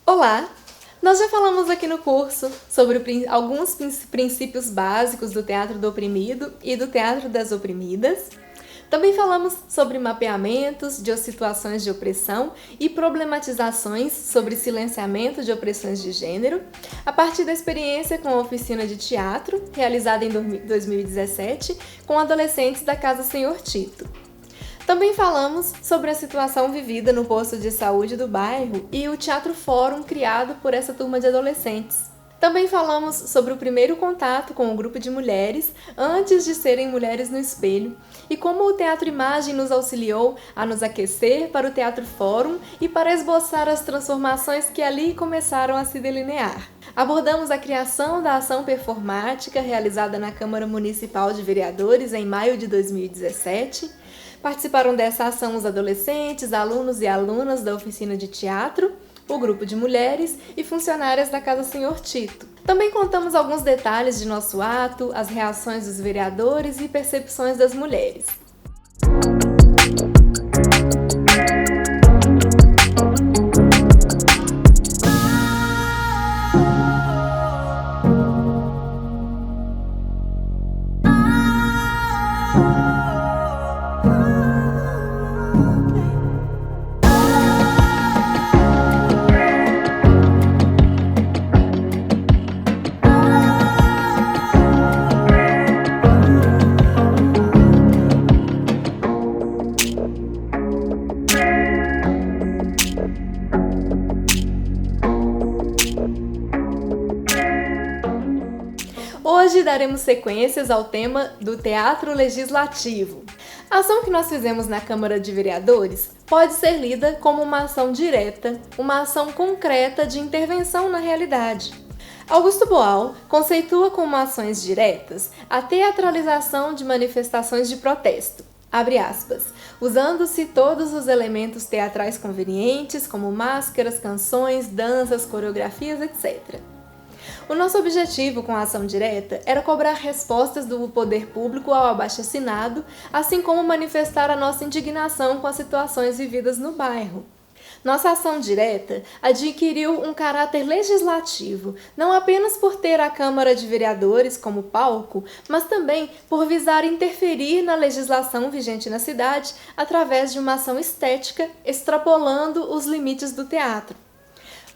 Olá! Nós já falamos aqui no curso sobre alguns princípios básicos do teatro do oprimido e do teatro das oprimidas. Também falamos sobre mapeamentos de situações de opressão e problematizações sobre silenciamento de opressões de gênero, a partir da experiência com a oficina de teatro, realizada em 2017, com adolescentes da Casa Senhor Tito. Também falamos sobre a situação vivida no posto de saúde do bairro e o Teatro Fórum criado por essa turma de adolescentes. Também falamos sobre o primeiro contato com o grupo de mulheres antes de serem mulheres no espelho e como o Teatro Imagem nos auxiliou a nos aquecer para o Teatro Fórum e para esboçar as transformações que ali começaram a se delinear. Abordamos a criação da ação performática realizada na Câmara Municipal de Vereadores em maio de 2017. Participaram dessa ação os adolescentes, alunos e alunas da oficina de teatro, o grupo de mulheres e funcionárias da Casa Senhor Tito. Também contamos alguns detalhes de nosso ato, as reações dos vereadores e percepções das mulheres. Hoje daremos sequências ao tema do Teatro Legislativo. A ação que nós fizemos na Câmara de Vereadores pode ser lida como uma ação direta, uma ação concreta de intervenção na realidade. Augusto Boal conceitua como ações diretas a teatralização de manifestações de protesto, abre aspas, usando-se todos os elementos teatrais convenientes, como máscaras, canções, danças, coreografias, etc. O nosso objetivo com a ação direta era cobrar respostas do poder público ao abaixo-assinado, assim como manifestar a nossa indignação com as situações vividas no bairro. Nossa ação direta adquiriu um caráter legislativo, não apenas por ter a Câmara de Vereadores como palco, mas também por visar interferir na legislação vigente na cidade através de uma ação estética, extrapolando os limites do teatro.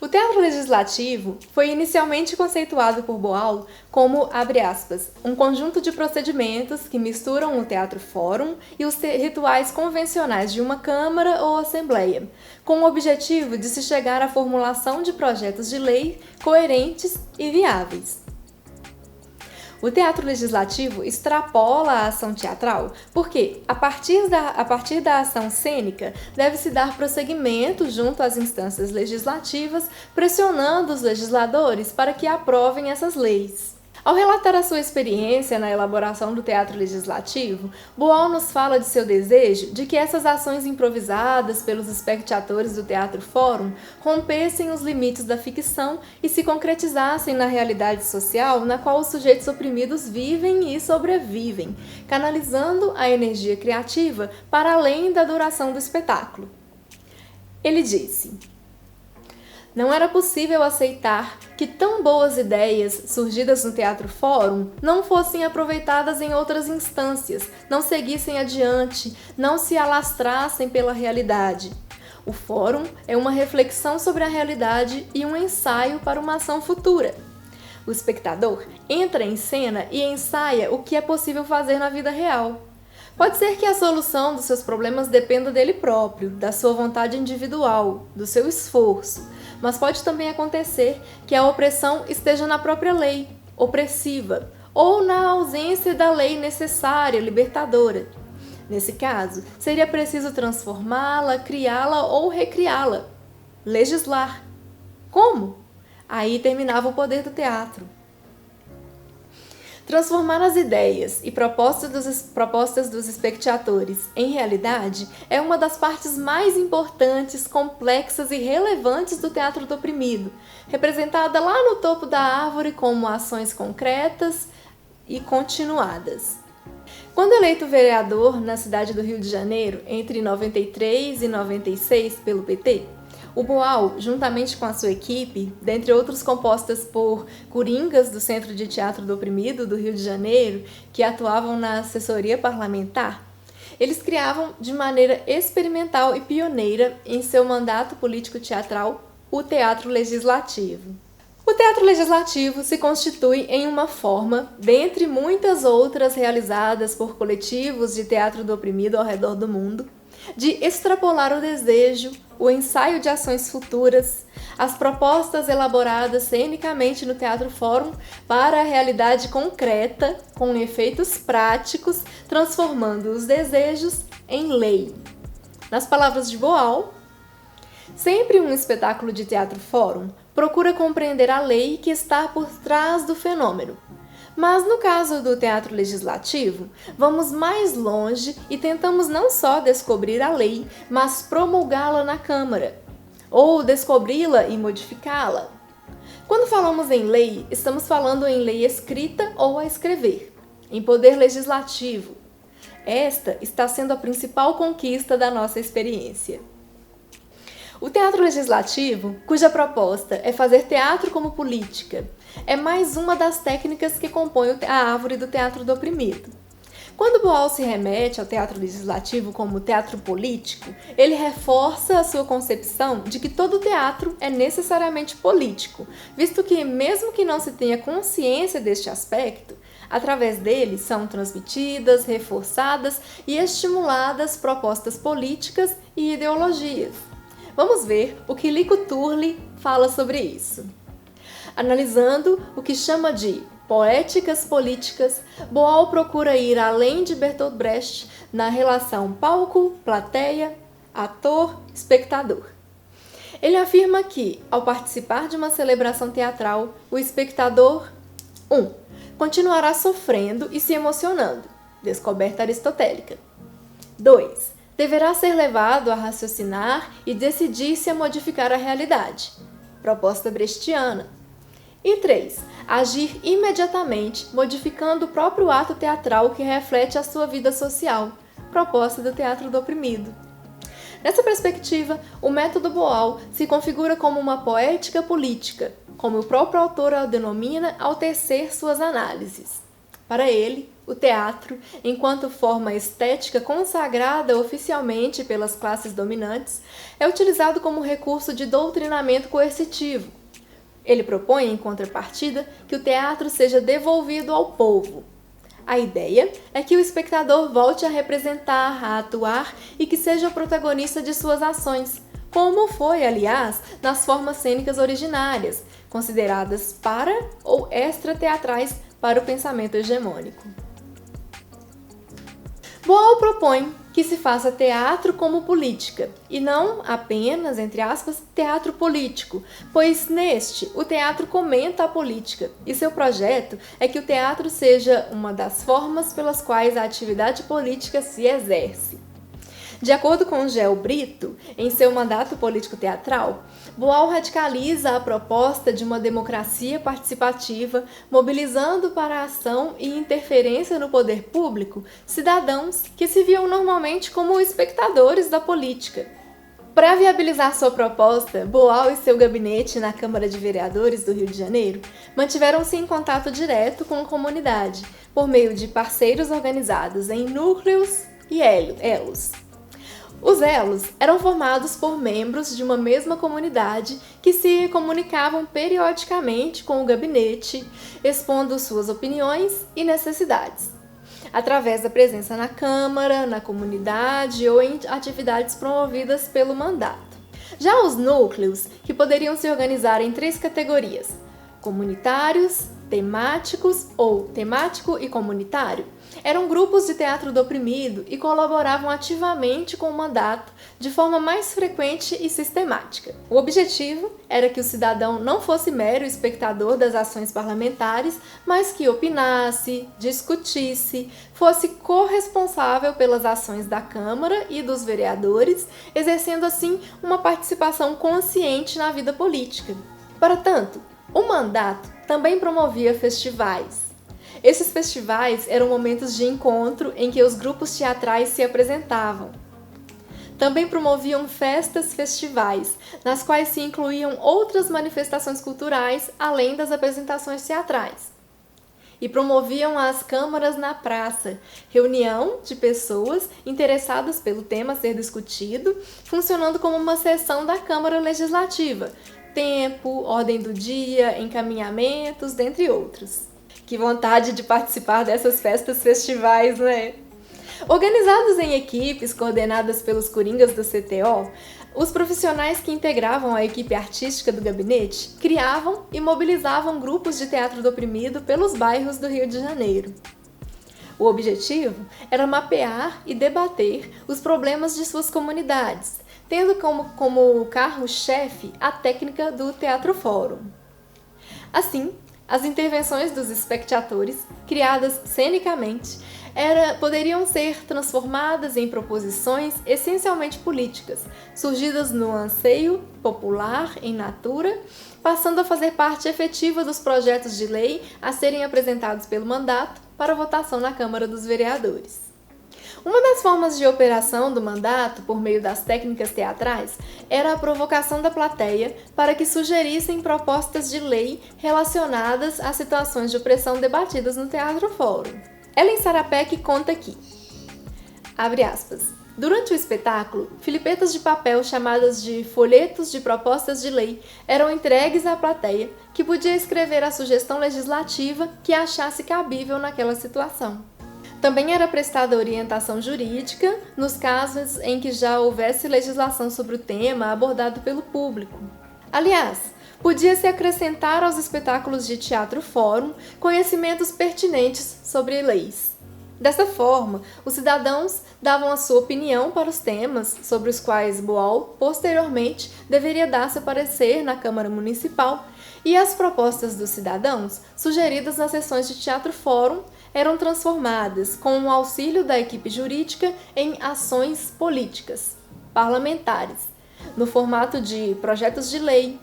O teatro legislativo foi inicialmente conceituado por Boal como, abre aspas, um conjunto de procedimentos que misturam o teatro fórum e os rituais convencionais de uma Câmara ou Assembleia, com o objetivo de se chegar à formulação de projetos de lei coerentes e viáveis. O teatro legislativo extrapola a ação teatral porque, a partir da ação cênica, deve-se dar prosseguimento junto às instâncias legislativas, pressionando os legisladores para que aprovem essas leis. Ao relatar a sua experiência na elaboração do teatro legislativo, Boal nos fala de seu desejo de que essas ações improvisadas pelos espectadores do Teatro Fórum rompessem os limites da ficção e se concretizassem na realidade social na qual os sujeitos oprimidos vivem e sobrevivem, canalizando a energia criativa para além da duração do espetáculo. Ele disse: não era possível aceitar que tão boas ideias surgidas no Teatro Fórum não fossem aproveitadas em outras instâncias, não seguissem adiante, não se alastrassem pela realidade. O Fórum é uma reflexão sobre a realidade e um ensaio para uma ação futura. O espectador entra em cena e ensaia o que é possível fazer na vida real. Pode ser que a solução dos seus problemas dependa dele próprio, da sua vontade individual, do seu esforço, mas pode também acontecer que a opressão esteja na própria lei, opressiva, ou na ausência da lei necessária, libertadora. Nesse caso, seria preciso transformá-la, criá-la ou recriá-la. Legislar. Como? Aí terminava o poder do teatro. Transformar as ideias e propostas dos espectadores em realidade é uma das partes mais importantes, complexas e relevantes do teatro do oprimido, representada lá no topo da árvore como ações concretas e continuadas. Quando eleito vereador na cidade do Rio de Janeiro, entre 93 e 96 pelo PT, O Boal, juntamente com a sua equipe, dentre outros compostas por coringas do Centro de Teatro do Oprimido do Rio de Janeiro, que atuavam na assessoria parlamentar, eles criavam de maneira experimental e pioneira em seu mandato político-teatral o Teatro Legislativo. O Teatro Legislativo se constitui em uma forma, dentre muitas outras realizadas por coletivos de teatro do oprimido ao redor do mundo, de extrapolar o desejo, o ensaio de ações futuras, as propostas elaboradas cenicamente no Teatro Fórum para a realidade concreta, com efeitos práticos, transformando os desejos em lei. Nas palavras de Boal, sempre um espetáculo de teatro fórum procura compreender a lei que está por trás do fenômeno. Mas no caso do teatro legislativo, vamos mais longe e tentamos não só descobrir a lei, mas promulgá-la na Câmara, ou descobri-la e modificá-la. Quando falamos em lei, estamos falando em lei escrita ou a escrever, em poder legislativo. Esta está sendo a principal conquista da nossa experiência. O teatro legislativo, cuja proposta é fazer teatro como política, é mais uma das técnicas que compõem a árvore do teatro do oprimido. Quando Boal se remete ao teatro legislativo como teatro político, ele reforça a sua concepção de que todo teatro é necessariamente político, visto que, mesmo que não se tenha consciência deste aspecto, através dele são transmitidas, reforçadas e estimuladas propostas políticas e ideologias. Vamos ver o que Lico Turli fala sobre isso. Analisando o que chama de poéticas políticas, Boal procura ir além de Bertolt Brecht na relação palco-plateia, ator-espectador. Ele afirma que, ao participar de uma celebração teatral, o espectador 1. Continuará sofrendo e se emocionando, descoberta aristotélica. 2. Deverá ser levado a raciocinar e decidir-se a modificar a realidade, proposta brechtiana. E 3. Agir imediatamente, modificando o próprio ato teatral que reflete a sua vida social, proposta do teatro do oprimido. Nessa perspectiva, o método Boal se configura como uma poética política, como o próprio autor a denomina ao tecer suas análises. Para ele, o teatro, enquanto forma estética consagrada oficialmente pelas classes dominantes, é utilizado como recurso de doutrinamento coercitivo. Ele propõe, em contrapartida, que o teatro seja devolvido ao povo. A ideia é que o espectador volte a representar, a atuar e que seja o protagonista de suas ações, como foi, aliás, nas formas cênicas originárias, consideradas para ou extrateatrais para o pensamento hegemônico. Boal propõe que se faça teatro como política, e não apenas, entre aspas, teatro político, pois neste o teatro comenta a política, e seu projeto é que o teatro seja uma das formas pelas quais a atividade política se exerce. De acordo com Gel Brito, em seu mandato político-teatral, Boal radicaliza a proposta de uma democracia participativa, mobilizando para a ação e interferência no poder público cidadãos que se viam normalmente como espectadores da política. Para viabilizar sua proposta, Boal e seu gabinete na Câmara de Vereadores do Rio de Janeiro mantiveram-se em contato direto com a comunidade, por meio de parceiros organizados em núcleos e elos. Os elos eram formados por membros de uma mesma comunidade que se comunicavam periodicamente com o gabinete, expondo suas opiniões e necessidades, através da presença na Câmara, na comunidade ou em atividades promovidas pelo mandato. Já os núcleos, que poderiam se organizar em 3 categorias: comunitários, temáticos ou temático e comunitário, eram grupos de teatro do oprimido e colaboravam ativamente com o mandato de forma mais frequente e sistemática. O objetivo era que o cidadão não fosse mero espectador das ações parlamentares, mas que opinasse, discutisse, fosse corresponsável pelas ações da Câmara e dos vereadores, exercendo assim uma participação consciente na vida política. Para tanto, o mandato também promovia festivais. Esses festivais eram momentos de encontro em que os grupos teatrais se apresentavam. Também promoviam festivais, nas quais se incluíam outras manifestações culturais além das apresentações teatrais. E promoviam as câmaras na praça, reunião de pessoas interessadas pelo tema a ser discutido, funcionando como uma sessão da Câmara Legislativa, tempo, ordem do dia, encaminhamentos, dentre outros. Que vontade de participar dessas festivais, né? Organizados em equipes coordenadas pelos coringas do CTO, os profissionais que integravam a equipe artística do gabinete criavam e mobilizavam grupos de teatro do oprimido pelos bairros do Rio de Janeiro. O objetivo era mapear e debater os problemas de suas comunidades, tendo como carro-chefe a técnica do Teatro Fórum. Assim, as intervenções dos espectadores, criadas cenicamente, poderiam ser transformadas em proposições essencialmente políticas, surgidas no anseio popular em natura, passando a fazer parte efetiva dos projetos de lei a serem apresentados pelo mandato para votação na Câmara dos Vereadores. Uma das formas de operação do mandato, por meio das técnicas teatrais, era a provocação da plateia para que sugerissem propostas de lei relacionadas às situações de opressão debatidas no Teatro Fórum. Ellen Sarapec conta aqui, abre aspas, durante o espetáculo, filipetas de papel chamadas de folhetos de propostas de lei eram entregues à plateia, que podia escrever a sugestão legislativa que achasse cabível naquela situação. Também era prestada orientação jurídica nos casos em que já houvesse legislação sobre o tema abordado pelo público. Aliás, podia-se acrescentar aos espetáculos de teatro fórum conhecimentos pertinentes sobre leis. Dessa forma, os cidadãos davam a sua opinião para os temas sobre os quais Boal, posteriormente, deveria dar seu parecer na Câmara Municipal, e as propostas dos cidadãos, sugeridas nas sessões de teatro fórum, eram transformadas, com o auxílio da equipe jurídica, em ações políticas, parlamentares, no formato de projetos de lei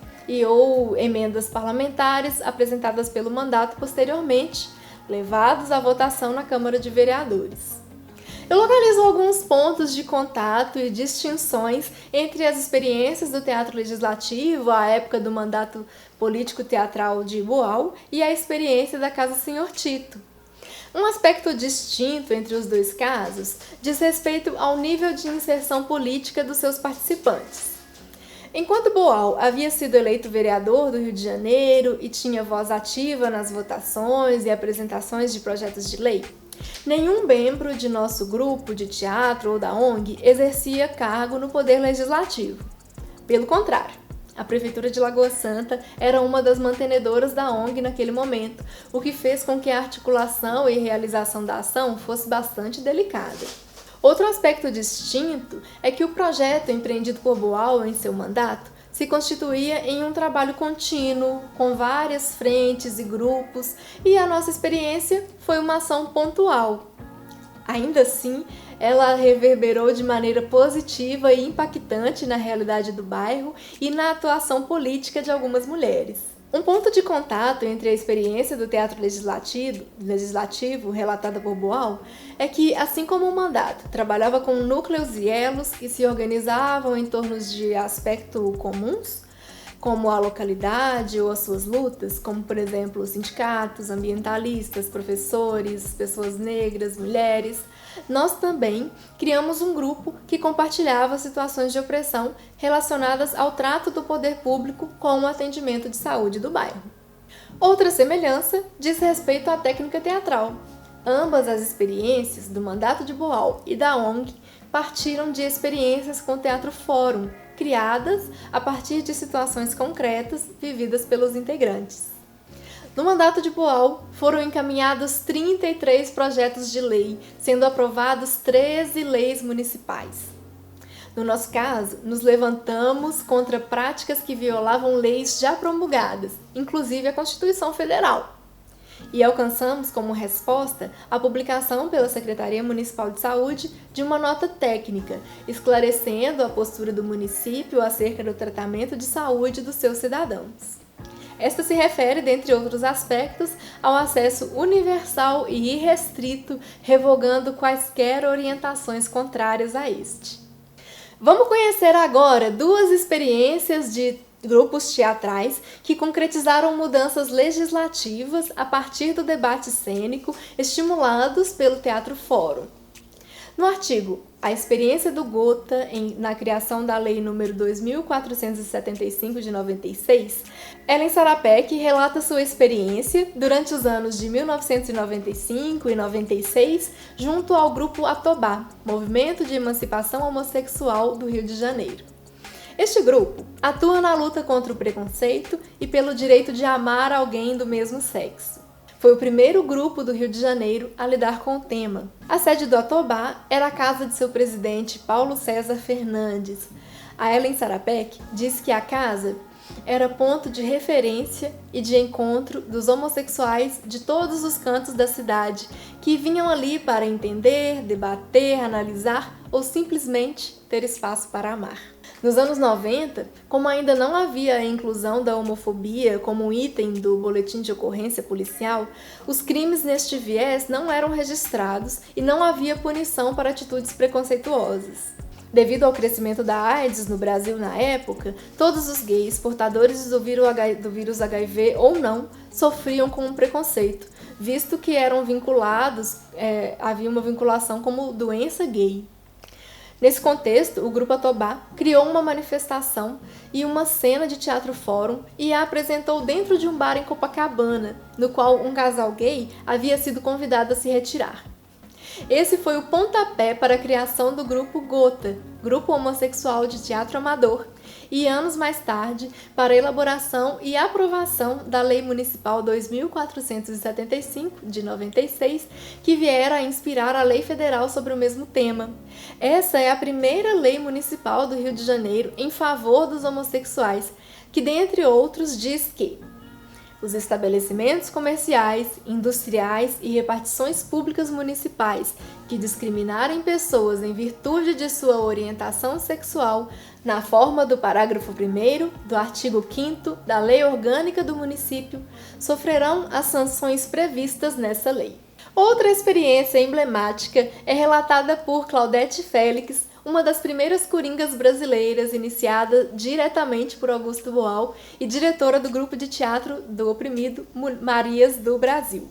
ou emendas parlamentares apresentadas pelo mandato posteriormente, levados à votação na Câmara de Vereadores. Eu localizo alguns pontos de contato e distinções entre as experiências do teatro legislativo, à época do mandato político-teatral de Boal, e a experiência da Casa Senhor Tito. Um aspecto distinto entre os dois casos diz respeito ao nível de inserção política dos seus participantes. Enquanto Boal havia sido eleito vereador do Rio de Janeiro e tinha voz ativa nas votações e apresentações de projetos de lei, nenhum membro de nosso grupo de teatro ou da ONG exercia cargo no poder legislativo. Pelo contrário, a Prefeitura de Lagoa Santa era uma das mantenedoras da ONG naquele momento, o que fez com que a articulação e realização da ação fosse bastante delicada. Outro aspecto distinto é que o projeto empreendido por Boal em seu mandato se constituía em um trabalho contínuo, com várias frentes e grupos, e a nossa experiência foi uma ação pontual. Ainda assim, ela reverberou de maneira positiva e impactante na realidade do bairro e na atuação política de algumas mulheres. Um ponto de contato entre a experiência do teatro legislativo relatada por Boal é que, assim como o mandato trabalhava com núcleos e elos que se organizavam em torno de aspectos comuns, como a localidade ou as suas lutas, como, por exemplo, os sindicatos, ambientalistas, professores, pessoas negras, mulheres, nós também criamos um grupo que compartilhava situações de opressão relacionadas ao trato do poder público com o atendimento de saúde do bairro. Outra semelhança diz respeito à técnica teatral. Ambas as experiências do mandato de Boal e da ONG partiram de experiências com teatro fórum, criadas a partir de situações concretas vividas pelos integrantes. No mandato de Boal, foram encaminhados 33 projetos de lei, sendo aprovados 13 leis municipais. No nosso caso, nos levantamos contra práticas que violavam leis já promulgadas, inclusive a Constituição Federal. E alcançamos como resposta a publicação pela Secretaria Municipal de Saúde de uma nota técnica, esclarecendo a postura do município acerca do tratamento de saúde dos seus cidadãos. Esta se refere, dentre outros aspectos, ao acesso universal e irrestrito, revogando quaisquer orientações contrárias a este. Vamos conhecer agora duas experiências de grupos teatrais que concretizaram mudanças legislativas a partir do debate cênico estimulados pelo Teatro Fórum. No artigo A Experiência do Gota na criação da Lei nº 2.475 de 96, Ellen Sarapec relata sua experiência durante os anos de 1995 e 96 junto ao grupo Atobá, Movimento de Emancipação Homossexual do Rio de Janeiro. Este grupo atua na luta contra o preconceito e pelo direito de amar alguém do mesmo sexo. Foi o primeiro grupo do Rio de Janeiro a lidar com o tema. A sede do Atobá era a casa de seu presidente Paulo César Fernandes. A Ellen Sarapec diz que a casa era ponto de referência e de encontro dos homossexuais de todos os cantos da cidade, que vinham ali para entender, debater, analisar ou simplesmente ter espaço para amar. Nos anos 90, como ainda não havia a inclusão da homofobia como um item do boletim de ocorrência policial, os crimes neste viés não eram registrados e não havia punição para atitudes preconceituosas. Devido ao crescimento da AIDS no Brasil na época, todos os gays portadores do vírus HIV ou não sofriam com um preconceito, visto que eram vinculados, havia uma vinculação como doença gay. Nesse contexto, o Grupo Atobá criou uma manifestação e uma cena de teatro fórum e a apresentou dentro de um bar em Copacabana, no qual um casal gay havia sido convidado a se retirar. Esse foi o pontapé para a criação do Grupo Gota, grupo homossexual de teatro amador, e anos mais tarde, para a elaboração e aprovação da Lei Municipal 2.475, de 96, que viera a inspirar a Lei Federal sobre o mesmo tema. Essa é a primeira lei municipal do Rio de Janeiro em favor dos homossexuais, que, dentre outros, diz que os estabelecimentos comerciais, industriais e repartições públicas municipais que discriminarem pessoas em virtude de sua orientação sexual, na forma do parágrafo 1º do artigo 5º da Lei Orgânica do Município, sofrerão as sanções previstas nessa lei. Outra experiência emblemática é relatada por Claudete Félix, uma das primeiras coringas brasileiras, iniciada diretamente por Augusto Boal e diretora do grupo de teatro do oprimido Marias do Brasil.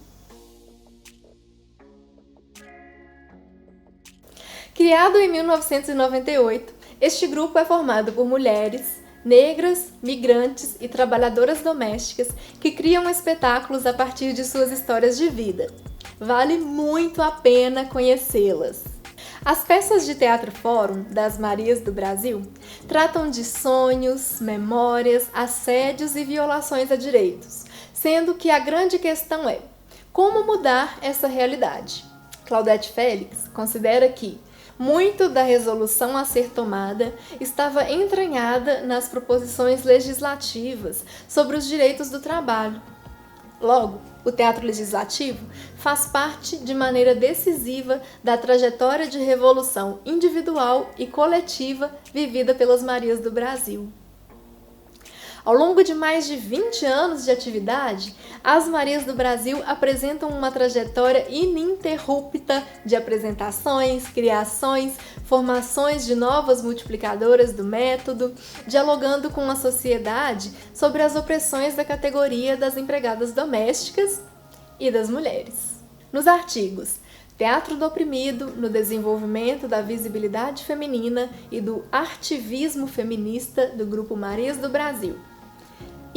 Criado em 1998, este grupo é formado por mulheres, negras, migrantes e trabalhadoras domésticas que criam espetáculos a partir de suas histórias de vida. Vale muito a pena conhecê-las. As peças de teatro fórum das Marias do Brasil tratam de sonhos, memórias, assédios e violações a direitos, sendo que a grande questão é como mudar essa realidade. Claudete Félix considera que muito da resolução a ser tomada estava entranhada nas proposições legislativas sobre os direitos do trabalho. Logo, o teatro legislativo faz parte de maneira decisiva da trajetória de revolução individual e coletiva vivida pelas Marias do Brasil. Ao longo de mais de 20 anos de atividade, as Marias do Brasil apresentam uma trajetória ininterrupta de apresentações, criações, formações de novas multiplicadoras do método, dialogando com a sociedade sobre as opressões da categoria das empregadas domésticas e das mulheres. Nos artigos Teatro do Oprimido, no desenvolvimento da visibilidade feminina e do artivismo feminista do Grupo Marias do Brasil,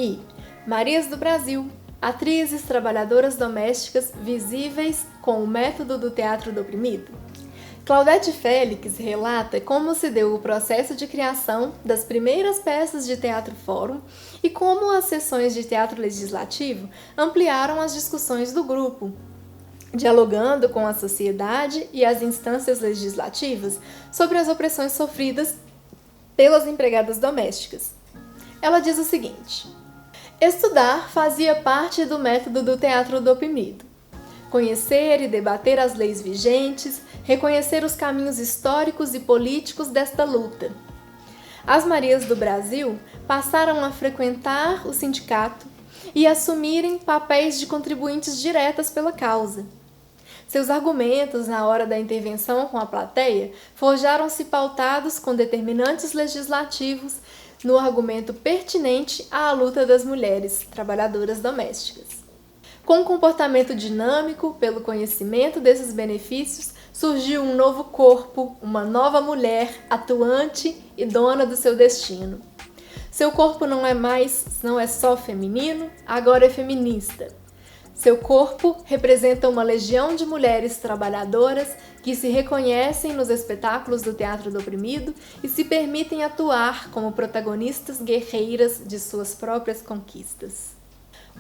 e Marias do Brasil, atrizes trabalhadoras domésticas visíveis com o método do teatro do oprimido, Claudete Félix relata como se deu o processo de criação das primeiras peças de teatro fórum e como as sessões de teatro legislativo ampliaram as discussões do grupo, dialogando com a sociedade e as instâncias legislativas sobre as opressões sofridas pelas empregadas domésticas. Ela diz o seguinte: estudar fazia parte do método do teatro do oprimido. Conhecer e debater as leis vigentes, reconhecer os caminhos históricos e políticos desta luta. As Marias do Brasil passaram a frequentar o sindicato e assumirem papéis de contribuintes diretas pela causa. Seus argumentos na hora da intervenção com a plateia forjaram-se pautados com determinantes legislativos no argumento pertinente à luta das mulheres trabalhadoras domésticas. Com um comportamento dinâmico, pelo conhecimento desses benefícios, surgiu um novo corpo, uma nova mulher atuante e dona do seu destino. Seu corpo não é só feminino, agora é feminista. Seu corpo representa uma legião de mulheres trabalhadoras que se reconhecem nos espetáculos do teatro do oprimido e se permitem atuar como protagonistas guerreiras de suas próprias conquistas.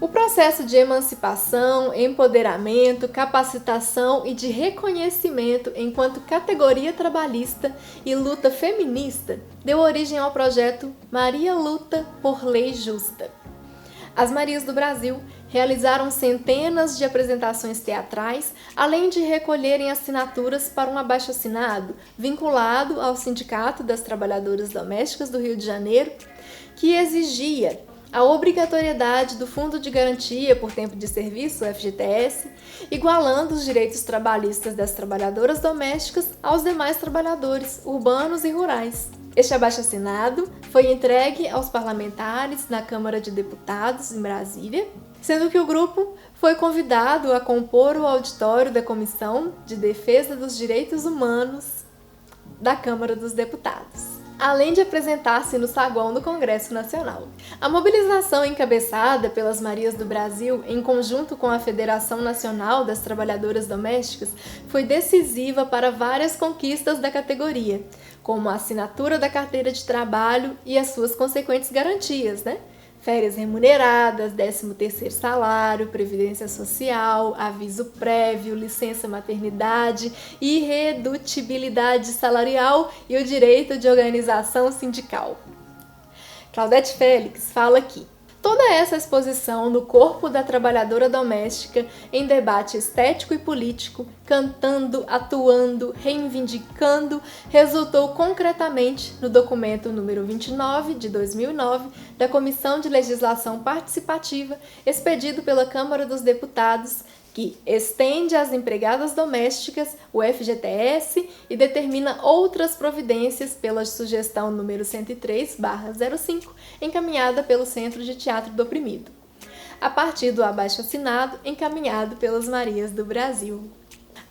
O processo de emancipação, empoderamento, capacitação e de reconhecimento enquanto categoria trabalhista e luta feminista deu origem ao projeto Maria Luta por Lei Justa. As Marias do Brasil realizaram centenas de apresentações teatrais, além de recolherem assinaturas para um abaixo-assinado vinculado ao Sindicato das Trabalhadoras Domésticas do Rio de Janeiro, que exigia a obrigatoriedade do Fundo de Garantia por Tempo de Serviço, o FGTS, igualando os direitos trabalhistas das trabalhadoras domésticas aos demais trabalhadores urbanos e rurais. Este abaixo-assinado foi entregue aos parlamentares na Câmara de Deputados, em Brasília, sendo que o grupo foi convidado a compor o auditório da Comissão de Defesa dos Direitos Humanos da Câmara dos Deputados, além de apresentar-se no saguão do Congresso Nacional. A mobilização encabeçada pelas Marias do Brasil, em conjunto com a Federação Nacional das Trabalhadoras Domésticas, foi decisiva para várias conquistas da categoria, como a assinatura da carteira de trabalho e as suas consequentes garantias, Férias remuneradas, 13º salário, previdência social, aviso prévio, licença maternidade, irredutibilidade salarial e o direito de organização sindical. Claudete Félix fala aqui: toda essa exposição do corpo da trabalhadora doméstica em debate estético e político, cantando, atuando, reivindicando, resultou concretamente no documento número 29 de 2009 da Comissão de Legislação Participativa, expedido pela Câmara dos Deputados, que estende às empregadas domésticas o FGTS e determina outras providências pela sugestão número 103/05, encaminhada pelo Centro de Teatro do Oprimido, a partir do abaixo-assinado encaminhado pelas Marias do Brasil.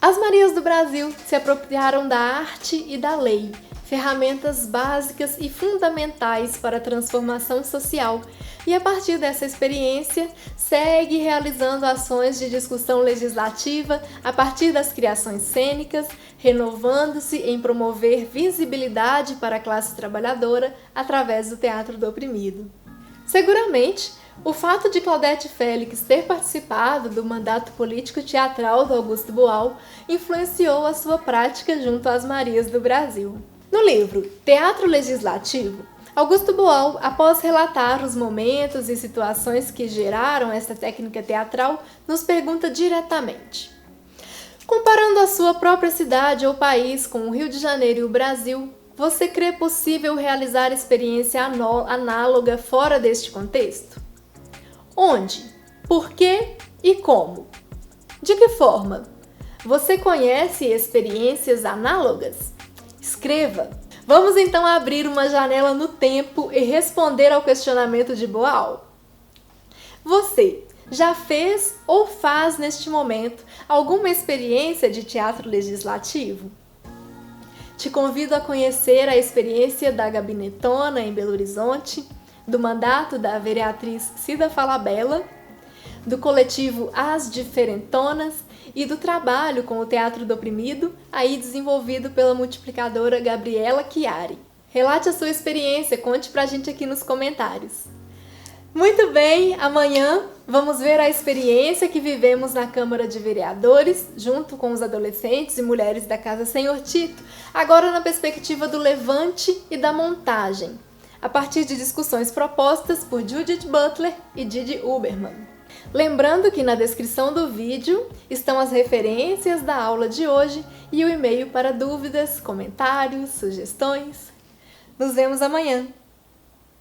As Marias do Brasil se apropriaram da arte e da lei, ferramentas básicas e fundamentais para a transformação social, e a partir dessa experiência segue realizando ações de discussão legislativa a partir das criações cênicas, renovando-se em promover visibilidade para a classe trabalhadora através do teatro do oprimido. Seguramente, o fato de Claudete Félix ter participado do mandato político teatral do Augusto Boal influenciou a sua prática junto às Marias do Brasil. No livro Teatro Legislativo, Augusto Boal, após relatar os momentos e situações que geraram essa técnica teatral, nos pergunta diretamente: comparando a sua própria cidade ou país com o Rio de Janeiro e o Brasil, você crê possível realizar experiência análoga fora deste contexto? Onde? Por quê e como? De que forma? Você conhece experiências análogas? Escreva! Vamos então abrir uma janela no tempo e responder ao questionamento de Boal. Você já fez ou faz neste momento alguma experiência de teatro legislativo? Te convido a conhecer a experiência da Gabinetona em Belo Horizonte, do mandato da vereatriz Cida Falabella, do coletivo As Diferentonas e do trabalho com o Teatro do Oprimido, aí desenvolvido pela multiplicadora Gabriela Chiari. Relate a sua experiência, conte pra gente aqui nos comentários. Muito bem, amanhã vamos ver a experiência que vivemos na Câmara de Vereadores, junto com os adolescentes e mulheres da Casa Senhor Tito, agora na perspectiva do levante e da montagem, a partir de discussões propostas por Judith Butler e Didi Huberman. Lembrando que na descrição do vídeo estão as referências da aula de hoje e o e-mail para dúvidas, comentários, sugestões. Nos vemos amanhã!